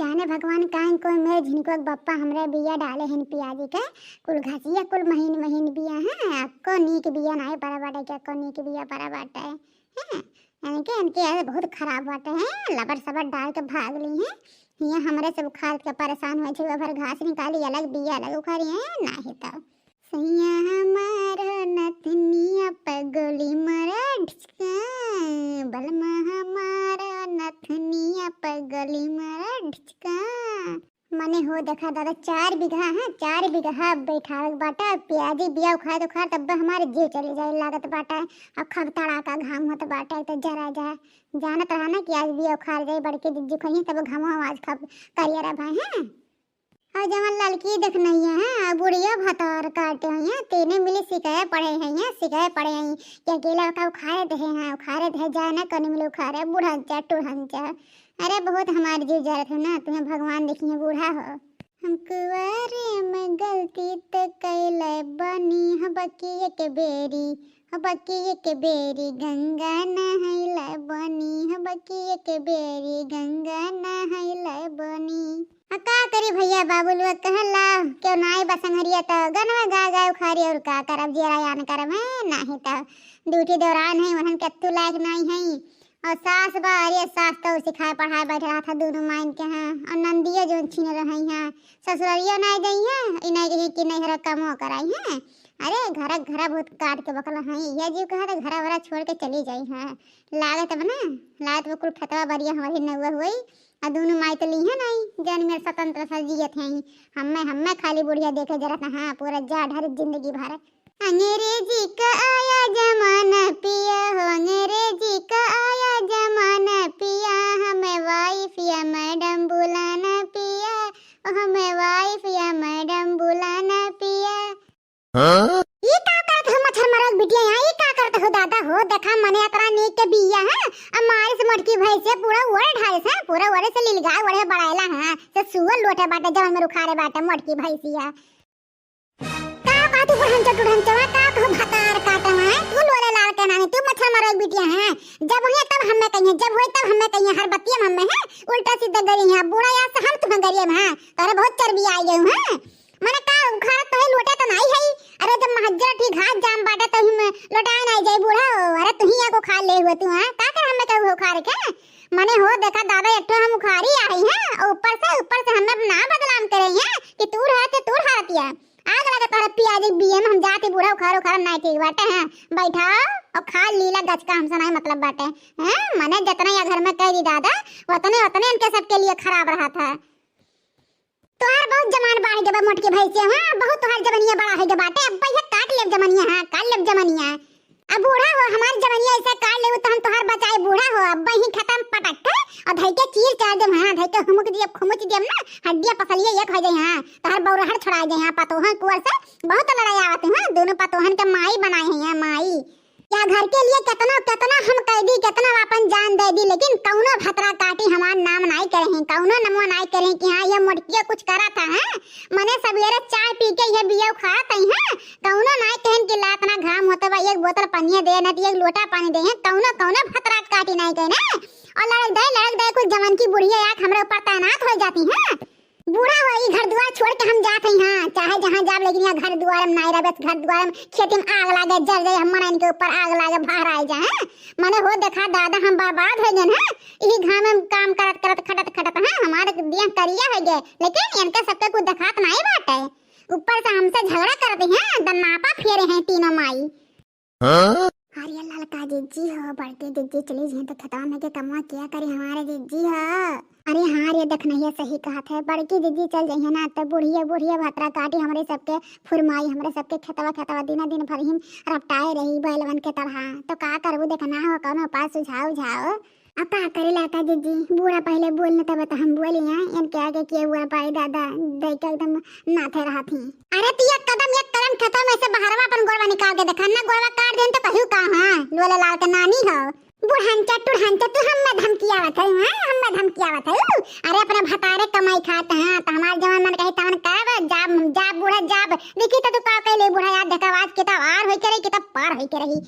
जाने भगवान काहे कोई मेरे झिनको बप्पा हमरे बिया डाले हन पियाजी के कुल घसिया कुल महीन महीन बिया है अक्को नीक बिया नहीं पड़ा बाटे के अक्को नीक बिया पड़ा बाटे हैं इनके इनके बहुत खराब बाटे हैं लबर सबर डाल के भाग ली हैं यहाँ हमरे सब उखाड़ के परेशान हो छे भर घास निकाली अलग बिया अलग उखाड़ी है नहीं तो सैया हमारा नथनिया पगली मरा ढिचका बलमा हमारा नथनिया पगली मरा ढिचका मने हो देखा दादा 4 बीघा है 4 बीघा बैठावे बाटा प्याजी बिया उखाड़ तो खार तब हमारे जीव चले जाए लागत बाटा अब खब तड़ाका घाम होत बाटा तो जरा जा जानत रहा ना कि आज बिया उखाड़ जाए बड़के जिज्जू खइए तब घाम आज खब करियर भाई हैं और जवन लड़की देख नहीं है बुढ़िया भतार काटे हैं तीनों मिली सिखाए पड़े हैं सिखाए पड़े हैं कि अकेला का उखाड़े थे जाए ना कने मिले उखाड़े बूढ़ा टूढ़ा अरे बहुत हमारी जीव जरूरत है ना तुम्हें भगवान देखिए बूढ़ा हो हम कुंवारे में गलती तो कैले बनी हबकी के बेरी गंगा नहैले बनी हबकी के बेरी गंगा नहैले बनी का करी भैया बाबू लोग कहला क्यों नाई बसंगरिया तो गनवा गा गा उखारी और का करब जेरा यान करब है नहीं तो ड्यूटी दौरान है वहन कत्तू लायक नहीं है और सास बारे सास तो सिखाए पढ़ाए बैठ रहा था दोनों माइन के हैं और नंदिया जो छीन रही हैं ससुरालिया नहीं गई है इन्हें कि नहीं हर कमो कराई हैं अरे घर बहुत काट के बकला है यह जीव कहा तो घर वरा छोड़ के चली जाई है लागत बना लागत वो कुल फतवा बरिया हमारी नौवा हुई और दोनों माई तो ली है नहीं जन मेरे स्वतंत्र सा जियत हैं हमें खाली बुढ़िया देखे जरा हाँ पूरा जा ढर जिंदगी भर अंग्रेजी का आया जमाना पिया हो अंग्रेजी का आया जमाना पिया हमें वाइफ या मैडम बुलाना पिया हमें वाइफ या मैडम बुलाना पिया ये का करत हो मच्छर मरक बिटिया यहाँ ये का करत हो दादा हो देखा मने एकरा नीक के बिया है हमारे से मटकी भई से पूरा ओरे ढाल से पूरा ओरे से लील गाय ओरे बड़ायला है से सुअर लोटे बाटे जवन में रुखारे बाटे मटकी भई सिया का तू बुढ़न चवा का तो भतार काटा है तू लोरे लाल के नानी तू मच्छर मरक बिटिया है जब होए तब हमें कहिए जब होए तब हमें कहिए हर बत्तियां हमें है उल्टा सीधा गरी है बूढ़ा या से हम तुम्हें गरी है तोरे बहुत चर्बी आई गई है मने का उखाड़ तो है लोटे तो नहीं है अरे जब महज्जर ठीक घास जाम बाटे तो हम लोटाए नहीं जाई बूढ़ा अरे तू ही को खा ले हुए तू हां का कर हमें कहू उखाड़ के मने हो देखा दादा एक तो हम उखाड़ी आई हैं और ऊपर से हमें ना बदलाम करे हैं कि तू रहते तू हारतिया आग लगा तारा पियाजी बिये में हम जाते बूढ़ा उखाड़ नहीं ठीक बाटे हैं बैठा और खा लीला गच का हमसे नहीं मतलब बाटे हैं मने जितना या घर में कह दी दादा उतने इनके सबके लिए खराब रहा था तोहार बहुत जमान बाढ़ के मोटके भाई से हां बहुत तोहार जवनिया बड़ा है के बाटे अब भैया काट ले जवनिया हां काट ले जवनिया अब बूढ़ा हो हमार जवनिया ऐसे काट ले तो हम तोहार बचाए बूढ़ा हो अब ही खत्म पटक के और धई के चीर चार दे हां धई के हुमुक दिए खुमुच दिए ना हड्डियां पसलिए एक हो जाए हां तोहार बौरहर छोड़ा जाए हां पतोहन कुंवर से बहुत लड़ाई आवत हां दोनों पतोहन के माई बनाए हैं हां माई या घर के लिए कितना हम कह दी कितना अपन जान दे दी लेकिन कौनो भतरा काटी हमार नाम नहीं करे हैं कौनो नमो नहीं करे कि हां ये मोटकिया कुछ करा था हैं मने सबेरे चाय पी के ये बिया खा तई हैं कौनो नहीं कहन कि लात ना घाम होते बा एक बोतल पानी दे ना एक लोटा पानी दे हैं कौनो भतरा काटी नहीं कहने और लड़क दे कुछ जवान की बुढ़िया आंख हमरे ऊपर तैनात हो जाती हैं बूढ़ा वही घर द्वार छोड़ के हम जाते हैं हां चाहे जहां जाब लेकिन यहाँ घर द्वार में नहीं रहे घर द्वार में खेती में आग लागे जल जाए हम इनके ऊपर आग लागे बाहर आ जाए मने हो देखा दादा हम बर्बाद हो गए हैं यही घाम में काम करत खटत हैं हमारे दिया करिया हो गए लेकिन इनके सबके कुछ दिखात नहीं बाटे ऊपर से हमसे झगड़ा करते हैं दन्नापा फेरे हैं तीनों माई अरे लाल का जिज्जी हो बड़के जिज्जी चली जाए तो खतवा में के कमा क्या करे हमारे जिज्जी हो अरे हाँ रे देख नहीं सही कहा था बड़की जिज्जी चल जाइए ना तो बुढ़िया भातरा काटी हमारे सबके फुरमाई हमारे सबके खतवा दिन भर ही रपटाए रही बैलवन के तरह तो का करबू देखना हो कौन उपाय सुझाओ अब का करे लाता जिज्जी बूढ़ा पहले बोलने तब तो हम बोली हैं इनके आगे किए हुआ पाई दादा देख एकदम नाथे रहा थी अरे तू एक कदम खत्म ऐसे बाहरवा अपन गोरवा निकाल के देखा ना गोरवा काट देन तो कहू का हां लोले लाल के नानी हो बुढ़ांचा तू हमें धमकियावत है हां हमें धमकियावत है अरे अपने भतारे कमाई खाते हैं तो हमार जवान मन कहे तवन करब जाब बूढ़ा जाब देखी तो तू का कहले बूढ़ा याद देखा आज किताब आर होई करे किताब पार होई के रही